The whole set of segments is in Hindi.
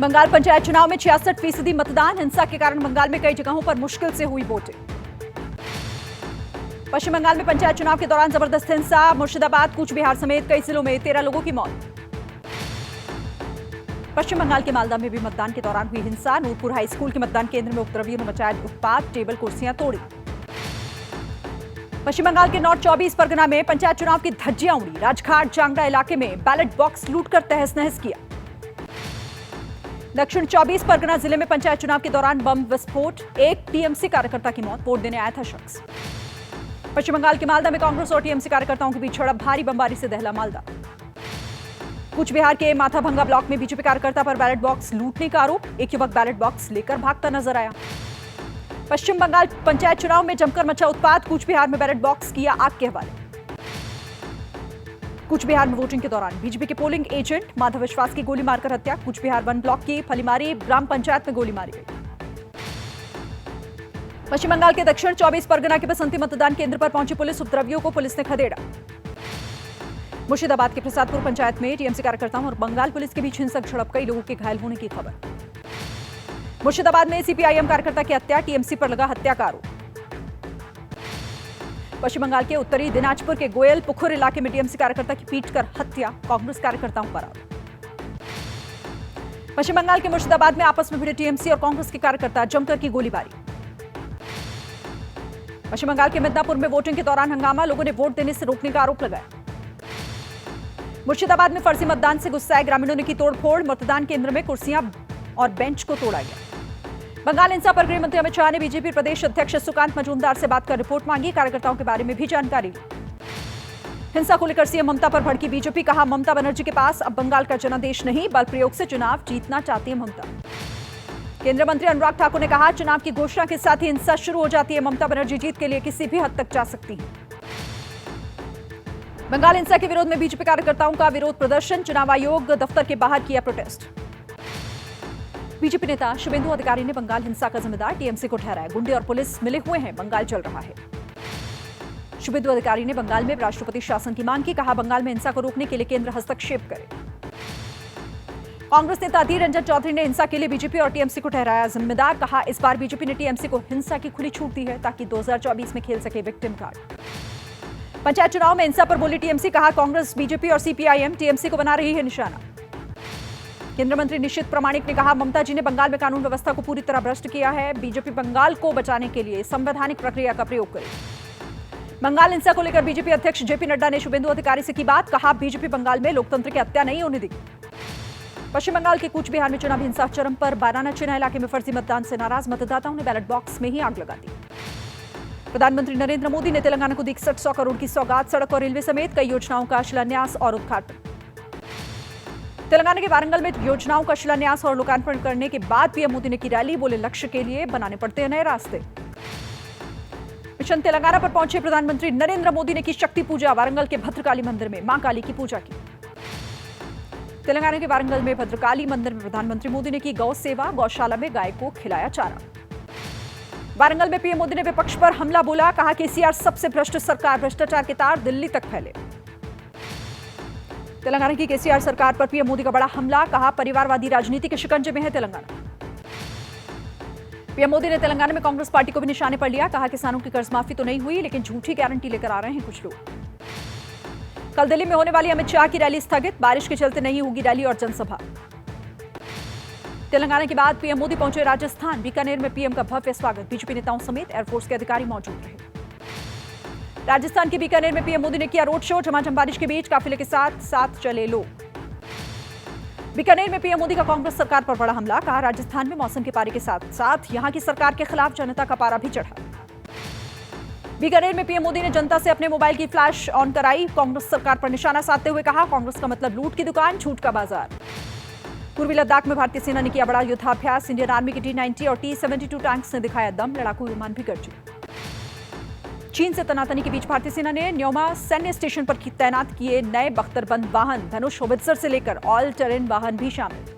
बंगाल पंचायत चुनाव में 66% मतदान। हिंसा के कारण बंगाल में कई जगहों पर मुश्किल से हुई वोटिंग। पश्चिम बंगाल में पंचायत चुनाव के दौरान जबरदस्त हिंसा। मुर्शिदाबाद, कूच बिहार समेत कई जिलों में 13 लोगों की मौत। पश्चिम बंगाल के मालदा में भी मतदान के दौरान हुई हिंसा। नूरपुर हाई स्कूल के मतदान केंद्र में उपद्रवियों ने मचाया उत्पात, टेबल कुर्सियां तोड़ी। पश्चिम बंगाल के नॉर्थ 24 परगना में पंचायत चुनाव की धज्जियां उड़ी। राजघाट जांगड़ा इलाके में बैलेट बॉक्स लूटकर तहस नहस किया। दक्षिण 24 परगना जिले में पंचायत चुनाव के दौरान बम विस्फोट, एक टीएमसी कार्यकर्ता की मौत, वोट देने आया था शख्स। पश्चिम बंगाल के मालदा में कांग्रेस और टीएमसी कार्यकर्ताओं के बीच झड़प, भारी बमबारी से दहला मालदा। कूच बिहार के माथाभंगा ब्लॉक में बीजेपी कार्यकर्ता पर बैलेट बॉक्स लूटने का आरोप, एक युवक बैलेट बॉक्स लेकर भागता नजर आया। पश्चिम बंगाल पंचायत चुनाव में जमकर मचा उत्पात, कूच बिहार में बैलेट बॉक्स किया आग के हवाले। कूच बिहार में वोटिंग के दौरान बीजेपी के पोलिंग एजेंट माधव विश्वास की गोली मारकर हत्या। कूच बिहार 1 ब्लॉक की फलीमारी ग्राम पंचायत में गोली मारी गई। पश्चिम बंगाल के दक्षिण 24 परगना के बसंती मतदान केंद्र पर पहुंची पुलिस, उपद्रवियों को पुलिस ने खदेड़ा। मुर्शिदाबाद के प्रसादपुर पंचायत में टीएमसी कार्यकर्ताओं और बंगाल पुलिस के बीच हिंसक झड़प, कई लोगों के घायल होने की खबर। मुर्शिदाबाद में सीपीआईएम कार्यकर्ता की हत्या, टीएमसी पर लगा हत्या का आरोप। पश्चिम बंगाल के उत्तरी दिनाजपुर के गोयल पुखुर इलाके में टीएमसी कार्यकर्ता की पीटकर हत्या, कांग्रेस कार्यकर्ताओं पर आरोप। पश्चिम बंगाल के मुर्शिदाबाद में आपस में भिड़े टीएमसी और कांग्रेस के कार्यकर्ता, जमकर की गोलीबारी। पश्चिम बंगाल के मिदनापुर में वोटिंग के दौरान हंगामा, लोगों ने वोट देने से रोकने का आरोप लगाया। मुर्शिदाबाद में फर्जी मतदान से गुस्साए ग्रामीणों ने की तोड़फोड़, मतदान केंद्र में कुर्सियां और बेंच को तोड़ा गया। बंगाल हिंसा पर गृह मंत्री अमित शाह ने बीजेपी प्रदेश अध्यक्ष सुकांत मजूमदार से बात कर रिपोर्ट मांगी, कार्यकर्ताओं के बारे में भी जानकारी ली। हिंसा को लेकर सीएम ममता पर भड़की बीजेपी, कहा ममता बनर्जी के पास अब बंगाल का जनादेश नहीं, बल प्रयोग से चुनाव जीतना चाहती है ममता। केंद्रीय मंत्री अनुराग ठाकुर ने कहा चुनाव की घोषणा के साथ ही हिंसा शुरू हो जाती है, ममता बनर्जी जीत के लिए किसी भी हद तक जा सकती है। बंगाल हिंसा के विरोध में बीजेपी कार्यकर्ताओं का विरोध प्रदर्शन, चुनाव आयोग दफ्तर के बाहर किया प्रोटेस्ट। बीजेपी नेता शुभेंदु अधिकारी ने बंगाल हिंसा का जिम्मेदार टीएमसी को ठहराया, गुंडे और पुलिस मिले हुए हैं, बंगाल जल रहा है। शुभेंदु अधिकारी ने बंगाल में राष्ट्रपति शासन की मांग की, कहा बंगाल में हिंसा को रोकने के लिए केंद्र हस्तक्षेप करे। कांग्रेस नेता अधीर रंजन चौधरी ने हिंसा के लिए बीजेपी और टीएमसी को ठहराया जिम्मेदार, कहा इस बार बीजेपी ने टीएमसी को हिंसा की खुली छूट दी है ताकि 2024 में खेल सके विक्टिम कार्ड। पंचायत चुनाव में हिंसा पर बोली टीएमसी, कहा कांग्रेस, बीजेपी और सीपीआईएम टीएमसी को बना रही है निशाना। केंद्रीय मंत्री निशित प्रामाणिक ने कहा ममता जी ने बंगाल में कानून व्यवस्था को पूरी तरह भ्रष्ट किया है, बीजेपी बंगाल को बचाने के लिए संवैधानिक प्रक्रिया का प्रयोग करे। बंगाल हिंसा को लेकर बीजेपी अध्यक्ष जेपी नड्डा ने शुभेंदु अधिकारी से की बात, कहा बीजेपी बंगाल में लोकतंत्र की हत्या नहीं होने देगी। पश्चिम बंगाल के कूच बिहार में चुनाव हिंसा चरम पर, बाराना चिन्ह इलाके में फर्जी मतदान से नाराज मतदाताओं ने बैलेट बॉक्स में ही आग लगा दी। प्रधानमंत्री नरेंद्र मोदी ने तेलंगाना को दी 6100 करोड़ की सौगात, सड़क और रेलवे समेत कई योजनाओं का शिलान्यास और उद्घाटन। तेलंगाना के वारंगल में योजनाओं का शिलान्यास और लोकार्पण करने के बाद पीएम मोदी ने की रैली, बोले लक्ष्य के लिए बनाने पड़ते हैं नए रास्ते। मिशन तेलंगाना पर पहुंचे प्रधानमंत्री नरेंद्र मोदी ने की शक्ति पूजा, वारंगल के भद्रकाली मंदिर में मां काली की पूजा की। तेलंगाना के वारंगल में भद्रकाली मंदिर में प्रधानमंत्री मोदी ने की गौ सेवा, गौशाला में गाय को खिलाया चारा। वारंगल में पीएम मोदी ने विपक्ष पर हमला बोला, कहा केसीआर सबसे भ्रष्ट सरकार, भ्रष्टाचार के तार दिल्ली तक फैले। तेलंगाना की केसीआर सरकार पर पीएम मोदी का बड़ा हमला, कहा परिवारवादी राजनीति के शिकंजे में है तेलंगाना। पीएम मोदी ने तेलंगाना में कांग्रेस पार्टी को भी निशाने पर लिया, कहा किसानों की कर्ज माफी तो नहीं हुई लेकिन झूठी गारंटी लेकर आ रहे हैं कुछ लोग। कल दिल्ली में होने वाली अमित शाह की रैली स्थगित, बारिश के चलते नहीं होगी रैली और जनसभा। तेलंगाना के बाद पीएम मोदी पहुंचे राजस्थान, बीकानेर में पीएम का भव्य स्वागत, बीजेपी नेताओं समेत एयरफोर्स के अधिकारी मौजूद रहे। राजस्थान के बीकानेर में पीएम मोदी ने किया रोड शो, झमाझम बारिश के बीच काफिले के साथ साथ चले लोग। बीकानेर में पीएम मोदी का कांग्रेस सरकार पर बड़ा हमला, कहा राजस्थान में मौसम के पारे के साथ साथ यहां की सरकार के खिलाफ जनता का पारा भी चढ़ा। बीकानेर में पीएम मोदी ने जनता से अपने मोबाइल की फ्लैश ऑन कराई, कांग्रेस सरकार पर निशाना साधते हुए कहा कांग्रेस का मतलब लूट की दुकान, छूट का बाजार। पूर्वी लद्दाख में भारतीय सेना ने किया बड़ा युद्धाभ्यास, इंडियन आर्मी के T-90 और T-72 टैंक्स ने दिखाया दम, लड़ाकू विमान भी गरजे। चीन से तनातनी के बीच भारतीय सेना ने न्योमा सैन्य स्टेशन पर तैनात किए नए बख्तरबंद वाहन, धनुष होवित्जर से लेकर ऑल टेरेन वाहन भी शामिल।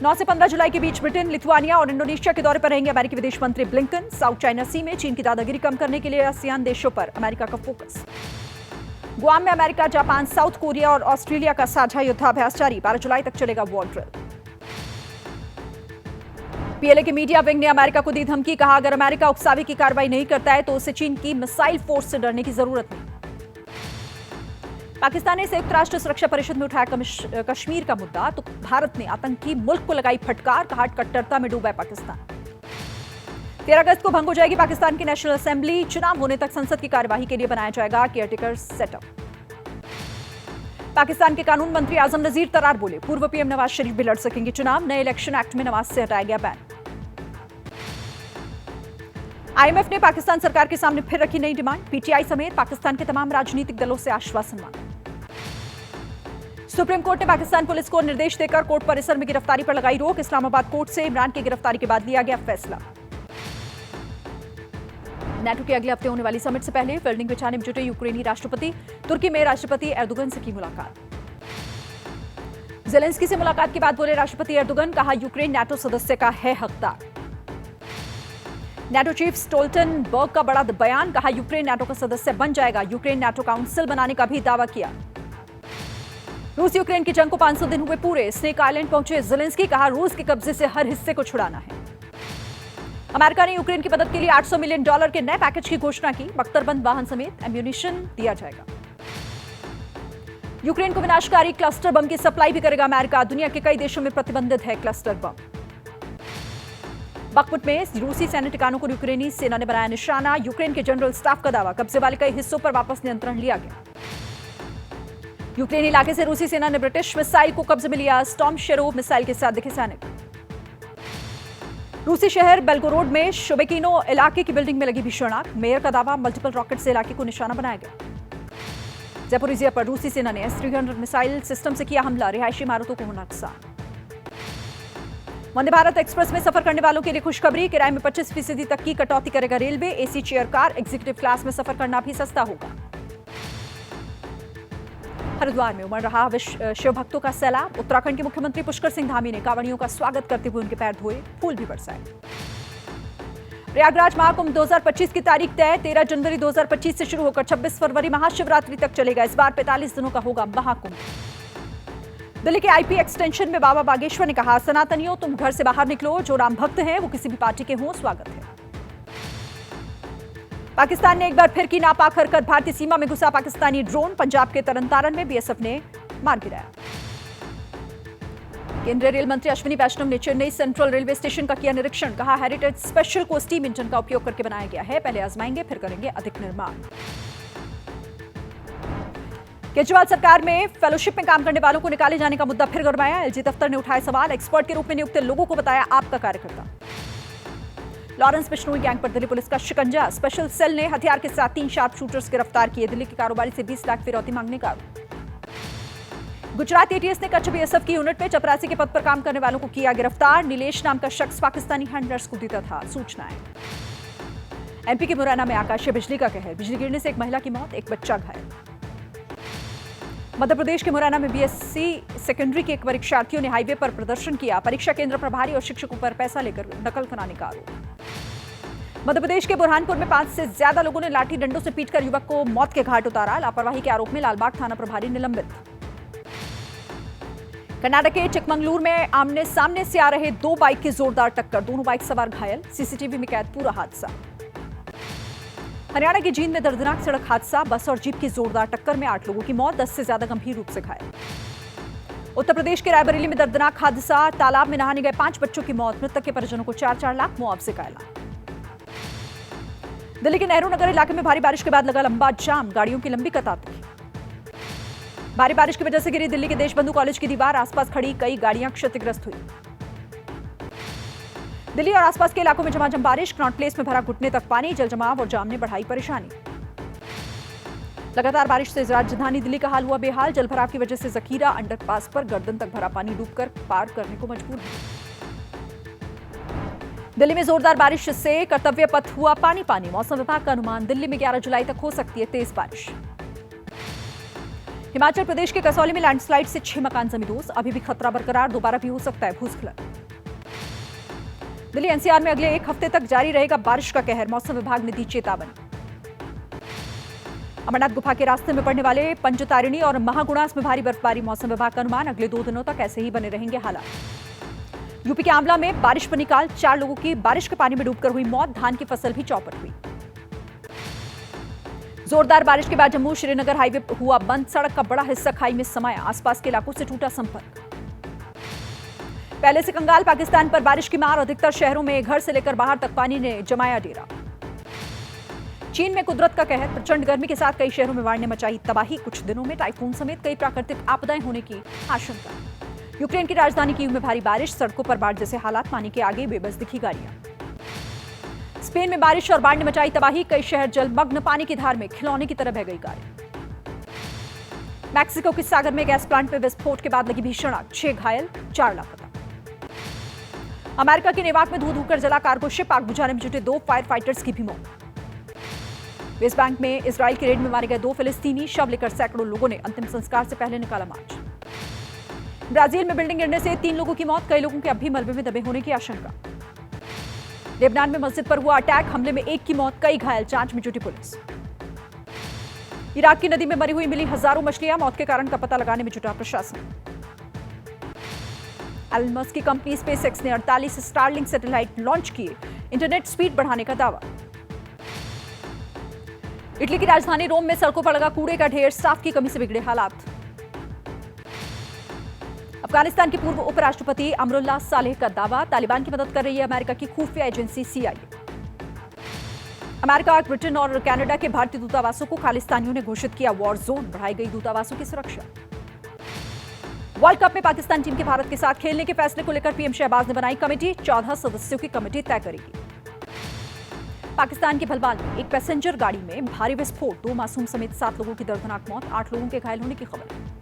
9 से 15 जुलाई के बीच ब्रिटेन, लिथुआनिया और इंडोनेशिया के दौरे पर रहेंगे अमेरिकी विदेश मंत्री ब्लिंकन। साउथ चाइना सी में चीन की दादागिरी कम करने के लिए आसियान देशों पर अमेरिका का फोकस। गुआम में अमेरिका, जापान, साउथ कोरिया और ऑस्ट्रेलिया का साझा युद्धाभ्यास जारी, 12 जुलाई तक चलेगा वॉर ड्रिल। पीएलए के मीडिया विंग ने अमेरिका को दी धमकी, कहा अगर अमेरिका उकसावे की कार्रवाई नहीं करता है तो उसे चीन की मिसाइल फोर्स से डरने की जरूरत नहीं। पाकिस्तान ने संयुक्त राष्ट्र सुरक्षा परिषद में उठाया कश्मीर का मुद्दा, तो भारत ने आतंकी मुल्क को लगाई फटकार, कहा कट्टरता में डूबा है पाकिस्तान। 13 अगस्त को भंग हो जाएगी पाकिस्तान की नेशनल असेंबली, चुनाव होने तक संसद की कार्यवाही के लिए बनाया जाएगा केयरटेकर सेटअप। पाकिस्तान के कानून मंत्री आजम नजीर तरार बोले, पूर्व पीएम नवाज शरीफ भी लड़ सकेंगे चुनाव, नए इलेक्शन एक्ट में नवाज से हटाया गया बैन। आईएमएफ ने पाकिस्तान सरकार के सामने फिर रखी नई डिमांड, पीटीआई समेत पाकिस्तान के तमाम राजनीतिक दलों से आश्वासन मांगा। सुप्रीम कोर्ट ने पाकिस्तान पुलिस को निर्देश देकर कोर्ट परिसर में गिरफ्तारी पर लगाई रोक, इस्लामाबाद कोर्ट से इमरान की गिरफ्तारी के बाद लिया गया फैसला। नाटो के अगले हफ्ते होने वाली समिट से पहले फील्डिंग बिछाने में जुटे यूक्रेनी राष्ट्रपति, तुर्की में राष्ट्रपति एर्दोगन से की मुलाकात। ज़ेलेंस्की से मुलाकात के बाद बोले राष्ट्रपति एर्दोगन, कहा यूक्रेन नाटो सदस्य का है हकदार। नाटो चीफ स्टोल्टनबर्ग का बड़ा बयान, कहा यूक्रेन नाटो का सदस्य बन जाएगा, यूक्रेन नाटो काउंसिल बनाने का भी दावा किया। रूस यूक्रेन की जंग को 500 दिन हुए पूरे, स्नेक आइलैंड पहुंचे ज़ेलेंस्की, कहा रूस के कब्जे से हर हिस्से को छुड़ाना है। अमेरिका ने यूक्रेन की मदद के लिए $800 मिलियन के नए पैकेज की घोषणा की, बख्तरबंद वाहन समेत एम्यूनिशन दिया जाएगा। यूक्रेन को विनाशकारी क्लस्टर बम की सप्लाई भी करेगा अमेरिका, दुनिया के कई देशों में प्रतिबंधित है क्लस्टर बम। बखमुत में रूसी सैन्य ठिकानों को यूक्रेनी सेना ने बनाया निशाना, यूक्रेन के जनरल स्टाफ का दावा, कब्जे वाले कई हिस्सों पर वापस नियंत्रण लिया गया। यूक्रेनी इलाके से रूसी सेना ने ब्रिटिश मिसाइल को कब्जे में लिया, स्टॉर्म शेडो मिसाइल के साथ दिखे सैनिक। रूसी शहर बेल्गोरोड में शोबेकिनो इलाके की बिल्डिंग में लगी भीषण आग, मेयर का दावा, मल्टीपल रॉकेट से इलाके को निशाना बनाया गया। ज़ैपोरिजिया पर रूसी सेना ने S-300 मिसाइल सिस्टम से किया हमला, रिहायशी इमारतों को होना नुकसान। वंदे भारत एक्सप्रेस में सफर करने वालों के लिए खुशखबरी, किराए में 25% तक की कटौती करेगा railway, AC chair car, executive class में सफर करना भी सस्ता होगा। हरिद्वार में उमड़ रहा शिव भक्तों का सैलाब, उत्तराखंड के मुख्यमंत्री पुष्कर सिंह धामी ने कांवड़ियों का स्वागत करते हुए उनके पैर धोए, फूल भी बरसाए। प्रयागराज महाकुंभ 2025 की तारीख तय, 13 जनवरी 2025 से शुरू होकर 26 फरवरी महाशिवरात्रि तक चलेगा, इस बार 45 दिनों का होगा महाकुंभ। दिल्ली के आईपी एक्सटेंशन में बाबा बागेश्वर ने कहा, सनातनियों तुम घर से बाहर निकलो, जो राम भक्त हैं वो किसी भी पार्टी के हों, स्वागत है। पाकिस्तान ने एक बार फिर की नापाक हरकत, भारतीय सीमा में घुसा पाकिस्तानी ड्रोन, पंजाब के तरनतारन में बीएसएफ ने मार गिराया। केंद्रीय रेल मंत्री अश्विनी वैष्णव ने चेन्नई सेंट्रल रेलवे स्टेशन का किया निरीक्षण, कहा हेरिटेज स्पेशल को स्टीम इंजन का उपयोग करके बनाया गया है, पहले आजमाएंगे फिर करेंगे अधिक निर्माण। केजरीवाल सरकार में फेलोशिप में काम करने वालों को निकाले जाने का मुद्दा फिर गरमाया, एलजी दफ्तर ने उठाए सवाल, एक्सपर्ट के रूप में नियुक्त लोगों को बताया आपका कार्यकर्ता। लॉरेंस बिश्नोई गैंग पर दिल्ली पुलिस का शिकंजा, स्पेशल सेल ने हथियार के साथ 3 शार्प शूटर्स गिरफ्तार किए, दिल्ली के कारोबारी से 20 लाख फिरौती मांगने का आरोप। गुजरात एटीएस ने कच्छ बीएसएफ की यूनिट में चपरासी के पद पर काम करने वालों को किया गिरफ्तार, नीलेश नाम का शख्स पाकिस्तानी हैंडलर्स को देता था सूचनाएं। एमपी के मुरैना में आकाशीय बिजली का कहर, बिजली गिरने से एक महिला की मौत, एक बच्चा घायल। मध्य प्रदेश के मुरैना में बीएससी सेकेंडरी के एक परीक्षार्थियों ने हाईवे पर प्रदर्शन किया, परीक्षा केंद्र प्रभारी और शिक्षकों पर पैसा लेकर नकल कराने का आरोप। मध्य प्रदेश के बुरहानपुर में 5 से ज्यादा लोगों ने लाठी डंडों से पीटकर युवक को मौत के घाट उतारा, लापरवाही के आरोप में लालबाग थाना प्रभारी निलंबित। कर्नाटक के चिकमंगलुरु में आमने सामने से आ रहे 2 बाइक की जोरदार टक्कर, दोनों बाइक सवार घायल, सीसीटीवी में कैद पूरा हादसा। हरियाणा की जींद में दर्दनाक सड़क हादसा, बस और जीप की जोरदार टक्कर में 8 लोगों की मौत, 10 से ज्यादा गंभीर रूप से घायल। उत्तर प्रदेश के रायबरेली में दर्दनाक हादसा, तालाब में नहाने गए 5 बच्चों की मौत, मृतक के परिजनों को 4-4 लाख मुआवजे का ऐलान। दिल्ली के नेहरू नगर इलाके में भारी बारिश के बाद लगा लंबा जाम, गाड़ियों की लंबी कतार थी। भारी बारिश की वजह से गिरी दिल्ली के देशबंधु कॉलेज की दीवार, आसपास खड़ी कई गाड़ियां क्षतिग्रस्त हुई। दिल्ली और आसपास के इलाकों में झमाझम बारिश, कनॉट प्लेस में भरा घुटने तक पानी, जल जमाव और जाम ने बढ़ाई परेशानी। लगातार बारिश से राजधानी दिल्ली का हाल हुआ बेहाल, जल भराव की वजह से जखीरा अंडरपास पर गर्दन तक भरा पानी डूबकर पार करने को मजबूर है। दिल्ली में जोरदार बारिश से कर्तव्य पथ हुआ पानी पानी, मौसम विभाग का अनुमान, दिल्ली में 11 जुलाई तक हो सकती है तेज बारिश। हिमाचल प्रदेश के कसौली में लैंडस्लाइड से 6 मकान जमींदोज, अभी भी खतरा बरकरार, दोबारा भी हो सकता है भूस्खलन। दिल्ली एनसीआर में अगले 1 हफ्ते तक जारी रहेगा बारिश का कहर, मौसम विभाग ने दी चेतावनी। अमरनाथ गुफा के रास्ते में पड़ने वाले पंचतारिणी और महागुणास में भारी बर्फबारी, मौसम विभाग का अनुमान, अगले 2 दिनों तक ऐसे ही बने रहेंगे हालात। यूपी के आंवला में बारिश पर निकाल 4 लोगों की बारिश के पानी में डूबकर हुई मौत, धान की फसल भी चौपट हुई। जोरदार बारिश के बाद जम्मू श्रीनगर हाईवे हुआ बंद, सड़क का बड़ा हिस्सा खाई में समाया, आसपास के इलाकों से टूटा संपर्क। पहले से कंगाल पाकिस्तान पर बारिश की मार, अधिकतर शहरों में घर से लेकर बाहर तक पानी ने जमाया डेरा। चीन में कुदरत का कहर, प्रचंड गर्मी के साथ कई शहरों में बाढ़ ने मचाई तबाही, कुछ दिनों में टाइफून समेत कई प्राकृतिक आपदाएं होने की आशंका। यूक्रेन की राजधानी कीव में भारी बारिश, सड़कों पर बाढ़ जैसे हालात, पानी के आगे बेबस दिखी गाड़ियां। स्पेन में बारिश और बाढ़ ने मचाई तबाही, कई शहर जलमग्न, पानी की धार में खिलौने की तरह बह गई गाड़ी। मैक्सिको के सागर में गैस प्लांट में विस्फोट के बाद लगी भीषण आग, 6 घायल, 4 लापता। अमेरिका के नेवाक में धू धूकर जला कार्गो शिप, आग बुझाने में जुटे 2 फायर फाइटर्स की भी मौत। वेस्ट बैंक में इजराइल की रेड में मारे गए 2 फिलिस्तीनी, शव लेकर सैकड़ों लोगों ने अंतिम संस्कार से पहले निकाला मार्च। ब्राजील में बिल्डिंग गिरने से 3 लोगों की मौत, कई लोगों के अब भी मलबे में दबे होने की आशंका। लेबनान में मस्जिद पर हुआ अटैक, हमले में 1 की मौत, कई घायल, जांच में जुटी पुलिस। इराक की नदी में मरी हुई मिली हजारों मछलियां, मौत के कारण का पता लगाने में जुटा प्रशासन। एलन मस्क की कंपनी स्पेसएक्स ने 48 स्टारलिंक सैटेलाइट लॉन्च किए, इंटरनेट स्पीड बढ़ाने का दावा। इटली की राजधानी रोम में सड़कों पर लगा कूड़े का ढेर, स्टाफ की कमी से बिगड़े हालात। अफगानिस्तान के पूर्व उपराष्ट्रपति अमरुल्लाह सालेह का दावा, तालिबान की मदद कर रही है अमेरिका की खुफिया एजेंसी CIA। अमेरिका, ब्रिटेन और कनाडा के भारतीय दूतावासों को खालिस्तानियों ने घोषित किया वॉर जोन, बढ़ाई गई दूतावासों की सुरक्षा। वर्ल्ड कप में पाकिस्तान टीम के भारत के साथ खेलने के फैसले को लेकर पीएम शहबाज ने बनाई कमेटी, 14 सदस्यों की कमेटी तय करेगी। पाकिस्तान के भलवाल में एक पैसेंजर गाड़ी में भारी विस्फोट, 2 मासूम समेत 7 लोगों की दर्दनाक मौत, 8 लोगों के घायल होने की खबर।